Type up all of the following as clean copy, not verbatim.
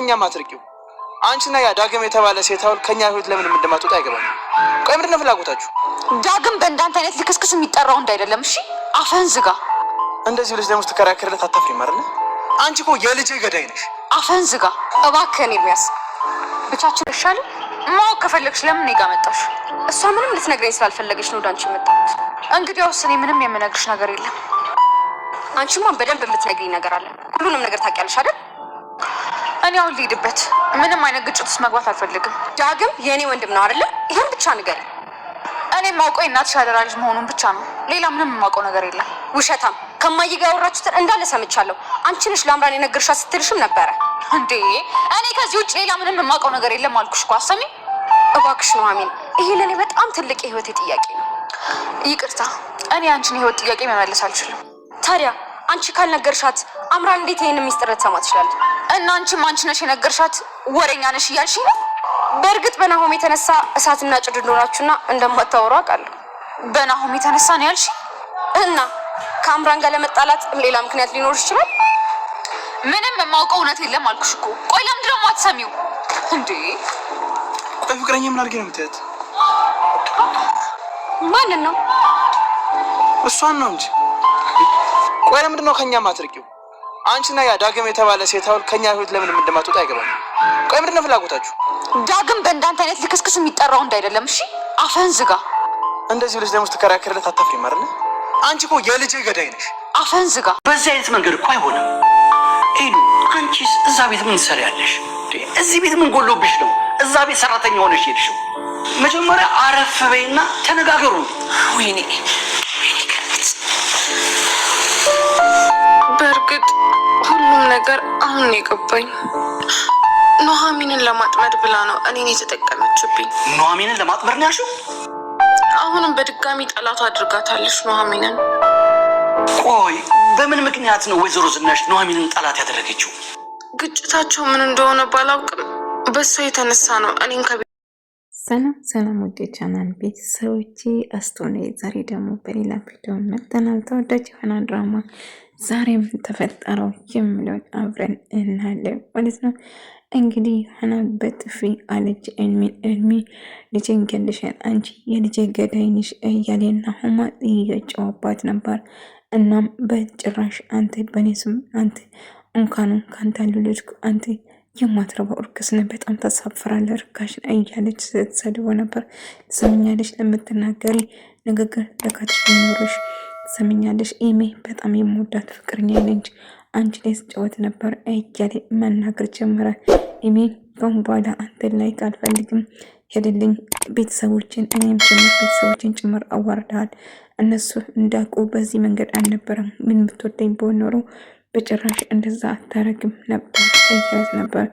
ከኛ ማትርቂው አንቺና ያ ዳግም የተባለ ሴታውል ከኛ ህይወት ለምን እንደማትወጣ አይገባም። ቆይ ምንድነው ፍላጎታችሁ? ዳግም በእንዳንተ አይነት ልክስክስ የሚጠራው እንዳይደለም። እሺ አፈን ዝጋ። እንደዚህ ልጅ ደግሞ ተከራከረለት አታፍሪም አይደል? አንቺ እኮ የልጄ ገዳይ ነሽ። አፈን ዝጋ እባክህን ኤርሚያስ። ብቻችን እሻል ማወቅ ከፈለግሽ ለምን እኔ ጋር መጣሽ? እሷ ምንም ልትነግረኝ ስላልፈለገች ነው ዳንቺ መጣሁት። እንግዲያውስ እኔ ምንም የምነግርሽ ነገር የለም። አንቺማ በደንብ የምትነግሪኝ ነገር አለ። ሁሉንም ነገር ታውቂያለሽ አይደል? እኔ አሁን ልሂድበት። ምንም አይነት ግጭት ውስጥ መግባት አልፈልግም። ዳግም የእኔ ወንድም ነው አይደል? ይሄን ብቻ ንገሪኝ። እኔ የማውቀው እናትሽ አደራ ልጅ መሆኑን ብቻ ነው። ሌላ ምንም የማውቀው ነገር የለም። ውሸታም። ከማዬ ጋር ያወራችሁትን እንዳለ ሰምቻለሁ። አንቺ ነሽ ለአምራን የነገርሻት ስትልሽም ነበረ እንዴ። እኔ ከዚህ ውጭ ሌላ ምንም የማውቀው ነገር የለም አልኩሽ እኮ። አሰሚ እባክሽ ኑሐሚን፣ ይሄ ለእኔ በጣም ትልቅ የህይወቴ ጥያቄ ነው። ይቅርታ፣ እኔ አንቺን የህይወት ጥያቄ መመለስ አልችልም። ታዲያ አንቺ ካልነገርሻት አምራን እንዴት ይሄን ሚስጥር ልትሰማ ትችላለች? እና አንቺ ነሽ የነገርሻት ወሬኛ ነሽ እያልሽኝ ነው? በእርግጥ በናሆም የተነሳ እሳትና ጭድ እንደሆናችሁና እንደማታወሩ አውቃለሁ። በናሆም የተነሳ ነው ያልሽ? እና ከአምራን ጋር ለመጣላት ሌላ ምክንያት ሊኖር ይችላል? ምንም የማውቀው እውነት የለም አልኩሽ እኮ። ቆይ ለምንድን ነው የማትሰሚው እንዴ? ቆይ ፍቅረኛ ምን አድርጌ ነው የምትያት? ማንን ነው? እሷን ነው እንጂ። ቆይ ለምንድን ነው ከኛ ማትርቂው? አንቺና ያ ዳግም የተባለ ሴታውል ከኛ ህይወት ለምን እንደማትወጣ አይገባም። ቆይ ምንድነው ፍላጎታችሁ? ዳግም በእንዳንተ አይነት ልክስክስ የሚጠራው እንዳይደለም። እሺ አፈን ዝጋ። እንደዚህ ልጅ ደግሞ ተከራከረለት አታፍሪም አይደል? አንቺ እኮ የልጄ ገዳይ ነሽ። አፈን ዝጋ። በዚህ አይነት መንገድ እኮ አይሆንም። ሄዱ አንቺስ እዛ ቤት ምን ትሰሪያለሽ? እዚህ ቤት ምን ጎሎብሽ ነው እዛ ቤት ሰራተኛ ሆነሽ ሄድሽው? መጀመሪያ አረፍ በይና ተነጋገሩ። ወይኔ በእርግጥ ሁሉም ነገር አሁን የገባኝ ኑሐሚንን ለማጥመድ ብላ ነው እኔን የተጠቀመችብኝ። ኑሐሚንን ለማጥመድ ነው ያልሽው? አሁንም በድጋሚ ጠላት አድርጋታለች ኑሐሚንን። ቆይ በምን ምክንያት ነው ወይዘሮ ዝናሽ ኑሐሚንን ጠላት ያደረገችው? ግጭታቸው ምን እንደሆነ ባላውቅም በሷ የተነሳ ነው እኔን ሰላም ውድ ቻናል ቤተሰቦቼ አስቶኔ ዛሬ ደግሞ በሌላ ቪዲዮ መጥተናል። ተወዳጅ የሆነ ድራማ ዛሬ ምን ተፈጠረው የሚለውን አብረን እናያለን ማለት ነው። እንግዲህ ሀና በጥፊ አለች ኤልሚ ልጄን ገልሻል፣ አንቺ የልጄ ገዳይ ነሽ እያለ ናሆም እየጨዋባት ነበር። እናም በጭራሽ አንተ በኔ ስም አንተ እንኳን ካንተ ልጅ አንተ የማትረባው እርክስ ነህ፣ በጣም ታሳፍራለህ፣ ርካሽ እያለች ስትሰድቦ ነበር። ትሰምኛለሽ? ለምትናገሪ ንግግር ለካትሽ ሊኖርሽ ትሰምኛለሽ? ኢሜ በጣም የምወዳት ፍቅረኛ ነች፣ አንቺ ላይ ስጫወት ነበር እያለ መናገር ጀመረ። ኢሜ ከአሁን በኋላ አንተን ላይ አልፈልግም፣ ሄድልኝ፣ ቤተሰቦችን እኔም ጭምር ቤተሰቦችን ጭምር አዋርደሃል። እነሱ እንዳውቁ በዚህ መንገድ አልነበረም። ምን ብትወደኝ በሆነ ኖሮ በጭራሽ እንደዛ አታረግም ነበር እያለት ነበር።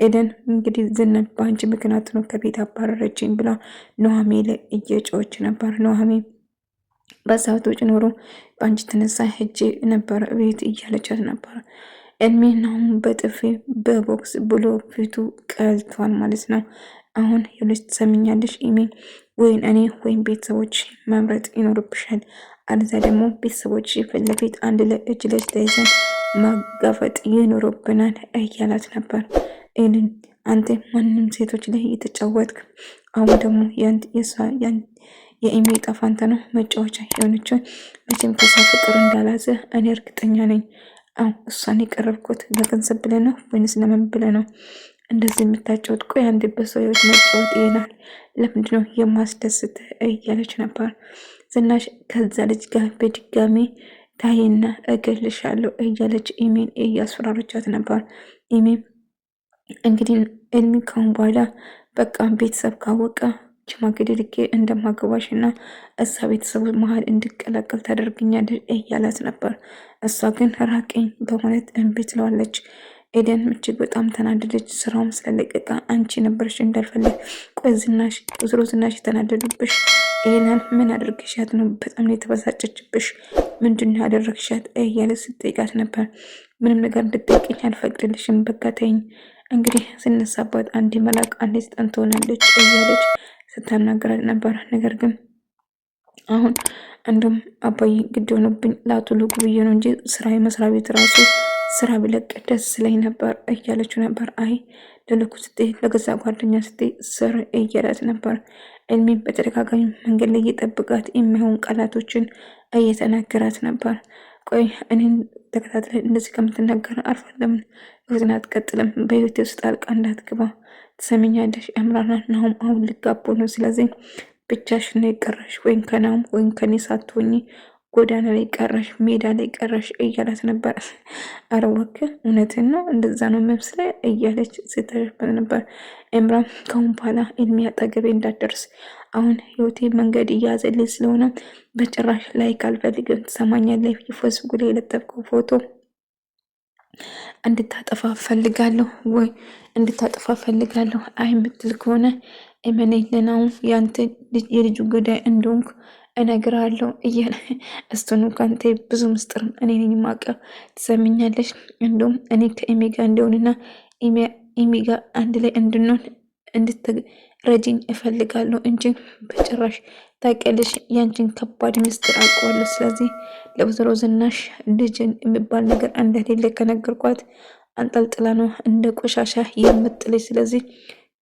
ኤደን እንግዲህ ዝናን በአንቺ ምክንያት ነው ከቤት አባረረችኝ ብላ ኑሐሚ ላይ እየጮች ነበር። ኑሐሚ በሰዓቱ ውጭ ኖሮ በአንቺ ተነሳ ሄጄ ነበር ቤት እያለቻት ነበር። ኤልሚናም በጥፊ በቦክስ ብሎ ፊቱ ቀልቷል ማለት ነው። አሁን የልጅ ትሰምኛለሽ ኢሜ፣ ወይን እኔ ወይም ቤተሰቦች መምረጥ ይኖርብሻል፣ አለዛ ደግሞ ቤተሰቦች ፊት ለፊት አንድ ለእጅ ለእጅ ተይዘን ማጋፈጥ ይኖርብናል እያላት ነበር። ኤልን አንተ ማንም ሴቶች ላይ የተጫወትክ፣ አሁን ደግሞ የኢሜ ጣፋንተ ነው መጫወቻ የሆነችውን መቼም ከዛ ፍቅር እንዳላዘ እኔ እርግጠኛ ነኝ። እሷን የቀረብኩት ለገንዘብ ብለህ ነው ወይንስ ለምን ብለህ ነው እንደዚህ የምታጫወት? ቆይ አንድ በሰው ህይወት መጫወት ይሄናል? ለምንድነው የማስደስት እያለች ነበር። ዝናሽ ከዛ ልጅ ጋር በድጋሚ ታይና እገልሻለሁ እያለች ኢሜን እያስፈራረቻት ነበር። ኢሜን እንግዲህ ኤልሚ ካሁን በኋላ በቃ ቤተሰብ ካወቀ ሽማግሌ ልኬ እንደማገባሽ እና እሳ ቤተሰቡ መሀል እንድቀላቀል ታደርግኛለች እያላት ነበር። እሷ ግን ራቀኝ በማለት እምቢ ትለዋለች። ኤደን እጅግ በጣም ተናደደች። ስራውም ስለለቀቀ አንቺ ነበርሽ እንዳልፈልግ። ቆይ ዝናሽ የተናደዱብሽ ኤላን ምን አድርገሻት ነው? በጣም ነው የተበሳጨችብሽ። ምንድን ነው ያደረግሻት እያለ ስትጠይቃት ነበር። ምንም ነገር እንድትጠይቅኝ አልፈቅድልሽም፣ በቃ ተይኝ። እንግዲህ ስነሳባት አንድ መላቅ አንዴ ስጠን ትሆናለች እያለች ስታናገራት ነበር። ነገር ግን አሁን እንደውም አባዬ ግድ ሆኖብኝ ለአቶ ልጉ ብዬ ነው እንጂ ስራ የመስሪያ ቤት ራሱ ስራ ብለቅ ደስ ስለኝ ነበር እያለችው ነበር። አይ ለልኩ ስትይ ለገዛ ጓደኛ ስትይ ስር እያላት ነበር። ኤልሚን በተደጋጋሚ መንገድ ላይ እየጠብቃት የሚሆን ቃላቶችን እየተናገራት ነበር። ቆይ እኔን ተከታትለ እንደዚህ ከምትናገር አርፋ ለምን ህይወትን አትቀጥልም? በህይወቴ ውስጥ ጣልቃ እንዳትገባ ትሰሚኛለሽ? አምራና ናሁም አሁን ሊጋቡ ነው። ስለዚህ ብቻሽን ነው የቀረሽ፣ ወይም ከናሁም ወይም ከኔ ሳትሆኚ ጎዳና ላይ ቀረሽ፣ ሜዳ ላይ ቀረሽ እያላት ነበር። አረ እባክህ እውነትን ነው እንደዛ ነው መስለ እያለች ስተሽበት ነበር። ኤምራን ከአሁን በኋላ ኤልሚ አጠገቤ እንዳትደርስ፣ አሁን ህይወቴ መንገድ እያዘልኝ ስለሆነ በጭራሽ ላይ ካልፈልግም ትሰማኛለህ? ፌስቡክ ላይ የለጠፍከው ፎቶ እንድታጠፋ ፈልጋለሁ ወይ እንድታጠፋ ፈልጋለሁ። አይ የምትል ከሆነ እመኔ ለናው ያንተ የልጁ ገዳይ እንደሆንኩ እነግራለሁ እያለ እሱን ካንተ ብዙ ምስጥር እኔ ነኝ የማውቀው ትሰሚኛለሽ? እንደውም እኔ ከኤሚ ጋር እንደሆንና ኤሚ ጋር አንድ ላይ እንድንሆን እንድትረጂኝ እፈልጋለሁ እንጂ በጭራሽ ታውቂያለሽ፣ ያንቺን ከባድ ምስጥር አውቀዋለሁ። ስለዚህ ለወይዘሮ ዝናሽ ልጅን የሚባል ነገር እንደሌለ ከነገርኳት አንጠልጥላ ነው እንደ ቆሻሻ የምጥልሽ። ስለዚህ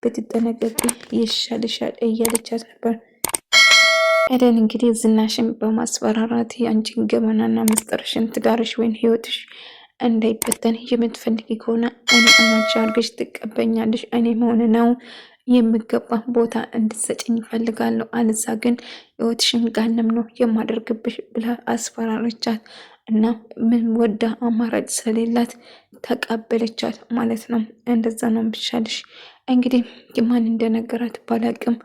ብትጠነቀቂ ይሻልሻል እያለቻት ነበር። ኤደን እንግዲህ ዝናሽን በማስፈራራት የአንቺን ገበናና ምስጢርሽን ትዳርሽ ወይም ህይወትሽ እንዳይበተን የምትፈልጊ ከሆነ እኔ አማች አድርገሽ ትቀበኛለሽ። እኔ መሆን ነው የሚገባ ቦታ እንድትሰጭኝ ይፈልጋለሁ። አለዛ ግን ህይወትሽን ጋንም ነው የማደርግብሽ ብላ አስፈራረቻት እና ምን ወዳ አማራጭ ስለሌላት ተቀበለቻት ማለት ነው። እንደዛ ነው ብሻልሽ። እንግዲህ ማን እንደነገራት ባላቅም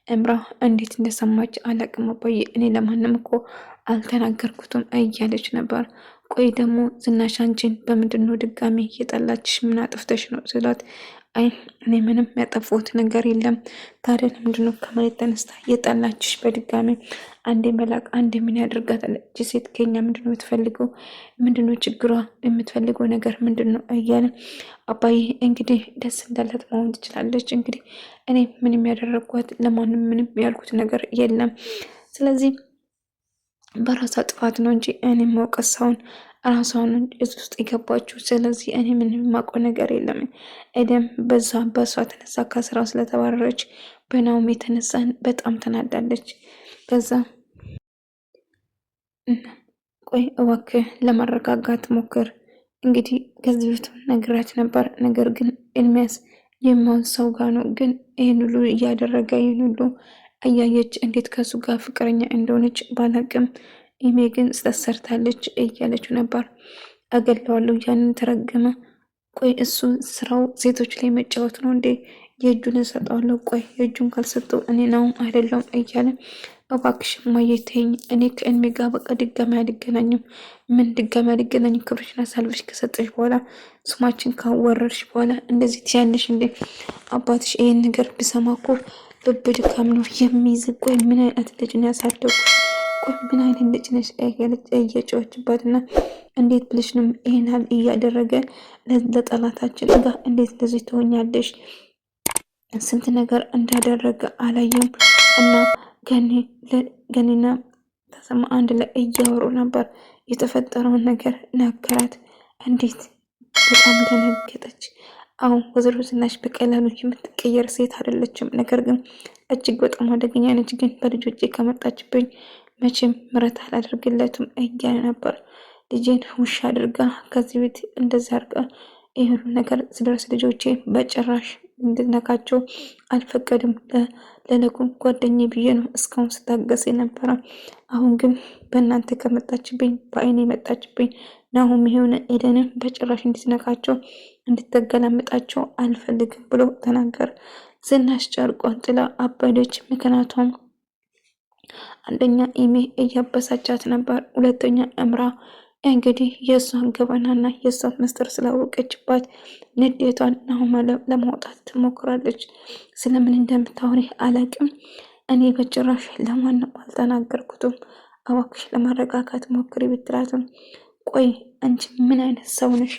እምራ እንዴት እንደሰማች አላቅም። አባዬ እኔ ለማንም እኮ አልተናገርኩትም እያለች ነበር። ቆይ ደግሞ ዝናሽ አንቺን በምንድን ነው ድጋሜ እየጠላችሽ? ምን አጥፍተሽ ነው ስላት፣ አይ እኔ ምንም ያጠፋሁት ነገር የለም። ታዲያ ለምንድነው ከመሬት ተነስታ የጠላችሽ በድጋሜ? አንዴ መላቅ አንዴ ምን ያደርጋታል? እቺ ሴት ከኛ ምንድነው የምትፈልገው? ምንድነው ችግሯ? የምትፈልገው ነገር ምንድነው እያለ አባዬ እንግዲህ ደስ እንዳላት መሆን ትችላለች። እንግዲህ እኔ ምንም ያደረግኳት ለማንም ምንም ያልኩት ነገር የለም። ስለዚህ በራሷ ጥፋት ነው እንጂ እኔ መውቀስ ሳይሆን ራሷን እዚህ ውስጥ የገባችው። ስለዚህ እኔ ምንም የማውቀው ነገር የለም። ኤደን በሷ ተነሳ ከስራ ስለተባረረች በናውም የተነሳ በጣም ተናዳለች። ከዛ ቆይ እባክህ ለማረጋጋት ሞክር። እንግዲህ ከዚህ በፊት ነግራት ነበር። ነገር ግን ኤርሚያስ የማን ሰው ጋር ነው ግን ይህን ሁሉ እያደረገ ይህን ሁሉ እያየች እንዴት ከሱ ጋር ፍቅረኛ እንደሆነች ባላቅም ኢሜ ግን ስተሰርታለች እያለችው ነበር። አገለዋለሁ ያንን ተረገመ። ቆይ እሱ ስራው ሴቶች ላይ መጫወት ነው እንዴ? የእጁን እሰጠዋለሁ። ቆይ የእጁን ካልሰጠው እኔ ነው አይደለም እያለ እባክሽ እማዬ ተይኝ። እኔ ከእድሜ ጋር በቃ ድጋሚ አልገናኝም። ምን ድጋሚ አልገናኝም? ክብርሽን አሳልፈሽ ከሰጠሽ በኋላ ስማችን ካወረርሽ በኋላ እንደዚህ ትያለሽ እንዴ? አባትሽ ይሄን ነገር ቢሰማ እኮ ልብ ድካም ነው የሚይዝ። ቆይ ምን አይነት ልጅ ነው ያሳደጉ? ቆይ ምን አይነት ልጅ ነሽ? እየጮችባት እና እንዴት ብለሽ ነው ይሄን ያህል እያደረገ ለጠላታችን ጋር እንዴት እንደዚህ ትሆኛለሽ? ስንት ነገር እንዳደረገ አላየም? እና ገኒና ተሰማ አንድ ላይ እያወሩ ነበር። የተፈጠረውን ነገር ነገራት። እንዴት በጣም ደነገጠች። አሁን ወይዘሮ ዝናሽ በቀላሉ የምትቀየር ሴት አይደለችም። ነገር ግን እጅግ በጣም አደገኛ ነች። ግን በልጆቼ ከመጣችብኝ መቼም ምሕረት አላደርግለትም እያለ ነበር። ልጄን ውሻ አድርጋ ከዚህ ቤት እንደዚህ አድርጋ ይህን ነገር ስደርስ ልጆቼ በጭራሽ እንድነካቸው አልፈቀድም። ለነጉም ጓደኛዬ ብዬ ነው እስካሁን ስታገስ የነበረ። አሁን ግን በእናንተ ከመጣችብኝ በአይኔ መጣችብኝ። ናሁም የሆነ ኤደንን በጭራሽ እንድትነካቸው እንድትገላምጣቸው አልፈልግም ብሎ ተናገር። ዝናሽ ጨርቋን ጥላ አበደች። ምክንያቱም አንደኛ ኢሜ እያበሳቻት ነበር፣ ሁለተኛ እምራ እንግዲህ የእሷን ገበናና የእሷን ምስጢር ስላወቀችባት ንዴቷን ናሁም ለማውጣት ትሞክራለች። ስለምን እንደምታወሪ አላቅም። እኔ በጭራሽ ለማንም አልተናገርኩትም። እባክሽ ለማረጋጋት ሞክሪ ብትላትም ቆይ አንቺ ምን አይነት ሰው ነሽ?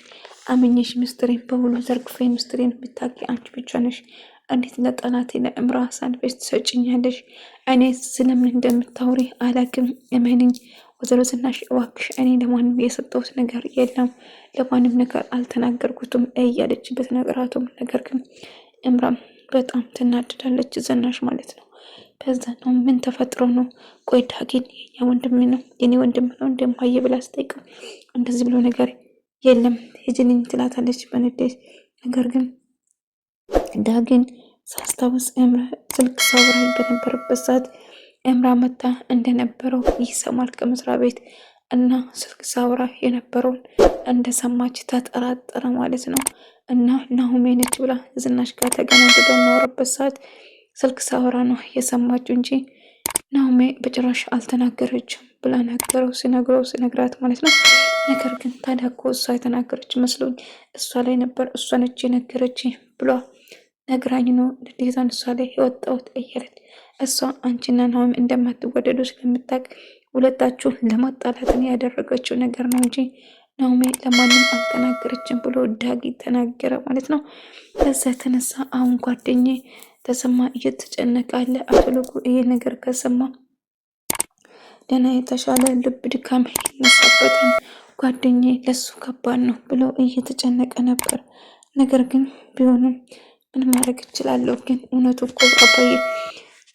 አመኘሽ ምስጢሬን በሙሉ ዘርግፌ ምስጢሬን ብታውቂ አንቺ ብቻ ነሽ። እንዴት ለጠላቴ ለእምራ አሳልፈሽ ትሰጭኛለሽ? እኔ ስለምን እንደምታወሪ አላቅም። እመንኝ ወይዘሮ ዝናሽ እባክሽ እኔ ለማንም የሰጠሁት ነገር የለም ለማንም ነገር አልተናገርኩትም እያለችበት ነገራቱም ነገር ግን እምራም በጣም ትናደዳለች ዝናሽ ማለት ነው። ከዛ ነው ምን ተፈጥሮ ነው ቆይ ዳጊን የኛ ወንድም ነው የኔ ወንድም ነው እንደማየ ብላ ስጠይቀው እንደዚህ ብሎ ነገር የለም ሂጂልኝ ትላታለች በንዴት። ነገር ግን ዳጊን ሳስታውስ እምራ ስልክ ሳውራኝ በነበረበት ሰዓት እምራ መታ እንደነበረው ይሰማል ከመስሪያ ቤት እና ስልክ ሳውራ የነበረውን እንደሰማች ተጠራጠረ ማለት ነው። እና ናሁሜ ነች ብላ ዝናሽ ጋር ተገናኝተው በሚያወራበት ሰዓት ስልክ ሳውራ ነው የሰማችው እንጂ ናሁሜ በጭራሽ አልተናገረችም ብላ ሲነግራት ማለት ነው። ነገር ግን ታዲያ እኮ እሷ የተናገረች መስሎኝ እሷ ላይ ነበር እሷ ነች የነገረች ብሏ ነግራኝ ነው እንዴዛን እሷ ላይ የወጣሁት እያለች እሷ አንቺና ናሁሜ እንደማትወደዱ ስለምታውቅ ሁለታችሁ ለማጣላትን ያደረገችው ነገር ነው እንጂ ናሁሜ ለማንም አልተናገረችም ብሎ ዳጊ ተናገረ ማለት ነው። ከዛ የተነሳ አሁን ጓደኛዬ ተሰማ እየተጨነቃለ አቶ ለጉ ይሄ ነገር ከሰማ ደህና የተሻለ ልብ ድካም ይነሳበታል ጓደኛዬ ለሱ ከባድ ነው ብሎ እየተጨነቀ ነበር። ነገር ግን ቢሆንም ምን ማድረግ እችላለሁ ግን እውነቱ እኮ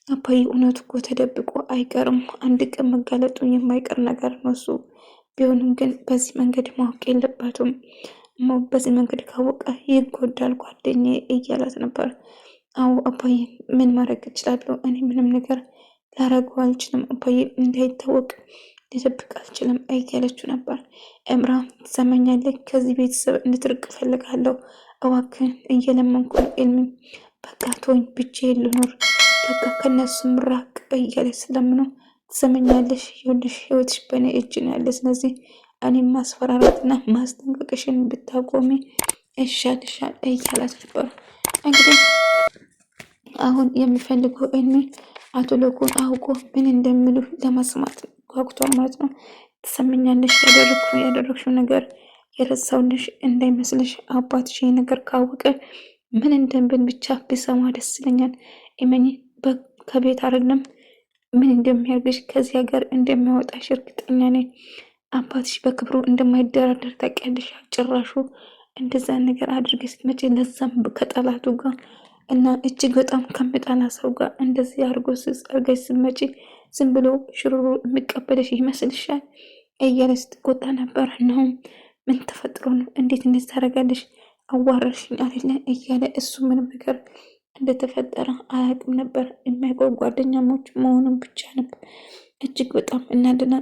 አባዬ እውነቱ እኮ ተደብቆ አይቀርም አንድ ቀን መጋለጡ የማይቀር ነገር ነው እሱ ቢሆንም ግን በዚህ መንገድ ማወቅ የለባትም በዚህ መንገድ ካወቀ ይጎዳል ጓደኛዬ እያላት ነበር። አዎ አባዬ ምን ማድረግ እችላለሁ እኔ ምንም ነገር ላረገው አልችልም አባዬ እንዳይታወቅ ልደብቅ አልችልም እያለችው ነበር። እምራ ትሰማኛለች ከዚህ ቤተሰብ እንድትርቅ እፈልጋለሁ እባክህን እየለመንኩ ነው ኤልሚ በቃ ተወኝ ብቻዬን ልኖር በቃ ከነሱ ምራቅ እያለች ስለምነው ትሰማኛለሽ ይኸውልሽ ህይወትሽ በእኔ እጅ ነው ያለ ስለዚህ እኔም ማስፈራራትና ማስጠንቀቅሽን ብታቆሚ ይሻልሻል እያላት ነበር። እንግዲህ አሁን የሚፈልገው ኤልሚ አቶ ለጉን አውቆ ምን እንደሚሉ ለመስማት ጓጉቷል ማለት ነው። ትሰማኛለሽ ያደረግሽው ነገር የረሳውልሽ እንዳይመስልሽ አባትሽ ነገር ካወቀ ምን እንደምን ብቻ ቢሰማ ደስ ይለኛል እመኚ ከቤት አይደለም ምን እንደሚያርግሽ ከዚህ ሀገር እንደሚያወጣሽ እርግጠኛ ነኝ አባትሽ በክብሩ እንደማይደራደር ታውቂያለሽ ጭራሹ እንደዛ ነገር አድርገሽ ስትመጪ ለዛም ከጠላቱ ጋር እና እጅግ በጣም ከመጣላ ሰው ጋር እንደዚህ አድርገሽ ስትመጪ ዝም ብሎ ሽሩሩ የሚቀበልሽ ይመስልሻል እያለች ስትቆጣ ነበር። ነው ምን ተፈጥሮ ነው እንዴት እንደዚህ ታደርጋለሽ አዋረርሽኝ አይደለ እያለ እሱ ምንም ነገር እንደተፈጠረ አያውቅም ነበር የሚያውቀው ጓደኛሞች መሆኑን ብቻ ነበር። እጅግ በጣም እናደና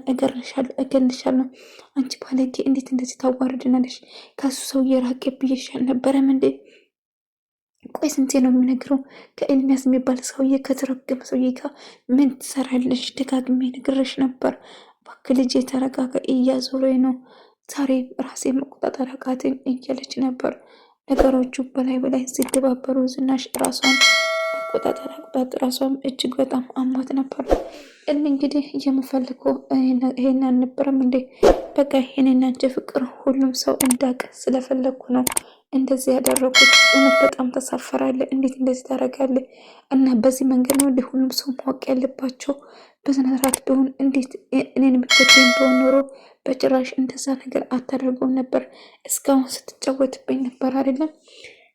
እገልሻለሁ አንቺ ባለጌ እንዴት እንደዚህ ታዋርድናለሽ ከሱ ሰው የራቄ ብዬሽ አልነበረም እንዴ ቆይ ስንቴ ነው የምነግረው ከኤልሚያስ የሚባል ሰውዬ ከተረገመ ሰውዬ ጋር ምን ትሰራለሽ ደጋግሜ ነግሬሽ ነበር እባክህ ልጄ ተረጋጋ እያዞረኝ ነው ዛሬ ራሴ መቆጣጠር አቃተኝ እያለች ነበር። ነገሮቹ በላይ ሲደባበሩ ዝናሽ ራሷን መቆጣጠር ራሷም እጅግ በጣም አሟት ነበር። እንግዲህ የምፈልገው ይሄን አልነበረም እንዴ በቃ ይሄንን አንቺ ፍቅር ሁሉም ሰው እንዳቅ ስለፈለግኩ ነው እንደዚህ ያደረኩት እውነት በጣም ተሳፈራለህ እንዴት እንደዚህ ታደርጋለህ እና በዚህ መንገድ ነው ሁሉም ሰው ማወቅ ያለባቸው በስነስርዓት ቢሆን እንዴት እኔን የምትገኝ ቢሆን ኖሮ በጭራሽ እንደዛ ነገር አታደርገው ነበር እስካሁን ስትጫወትብኝ ነበር አይደለም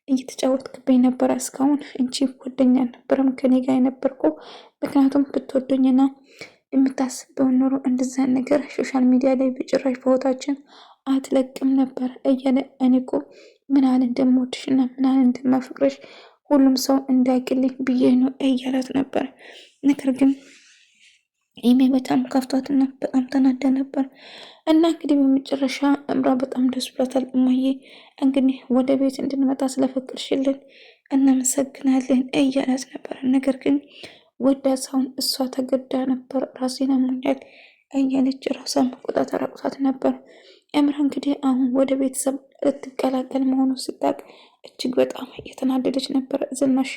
እየተጫወትክብኝ ነበር እስካሁን እንጂ ጓደኛ ነበረም ከኔ ጋር የነበርከው ምክንያቱም ብትወደኝና የምታስበውን ኖሮ እንደዛ ነገር ሶሻል ሚዲያ ላይ በጭራሽ ፎቶአችን አትለቅም ነበር እያለ እኔ እኮ ምን ያህል እንደምወድሽና ምን ያህል እንደማፈቅርሽ ሁሉም ሰው እንዳያውቅልኝ ብዬ ነው እያላት ነበር። ነገር ግን ኢሜ በጣም ከፍቷትና በጣም ተናዳ ነበር እና እንግዲህ በመጨረሻ እምራ በጣም ደስ ብሏታል። እማዬ እንግዲህ ወደ ቤት እንድንመጣ ስለፈቅድሽልን እናመሰግናለን እያላት ነበር። ነገር ግን ወዳ ሳይሆን እሷ ተገዳ ነበር ራሴን አሞኛል እያለች ራሷን መቆጣጠር አቅቷት ነበር። እምራ እንግዲህ አሁን ወደ ቤተሰብ ልትቀላቀል መሆኑ ስታውቅ እጅግ በጣም እየተናደደች ነበር። ዝናሽ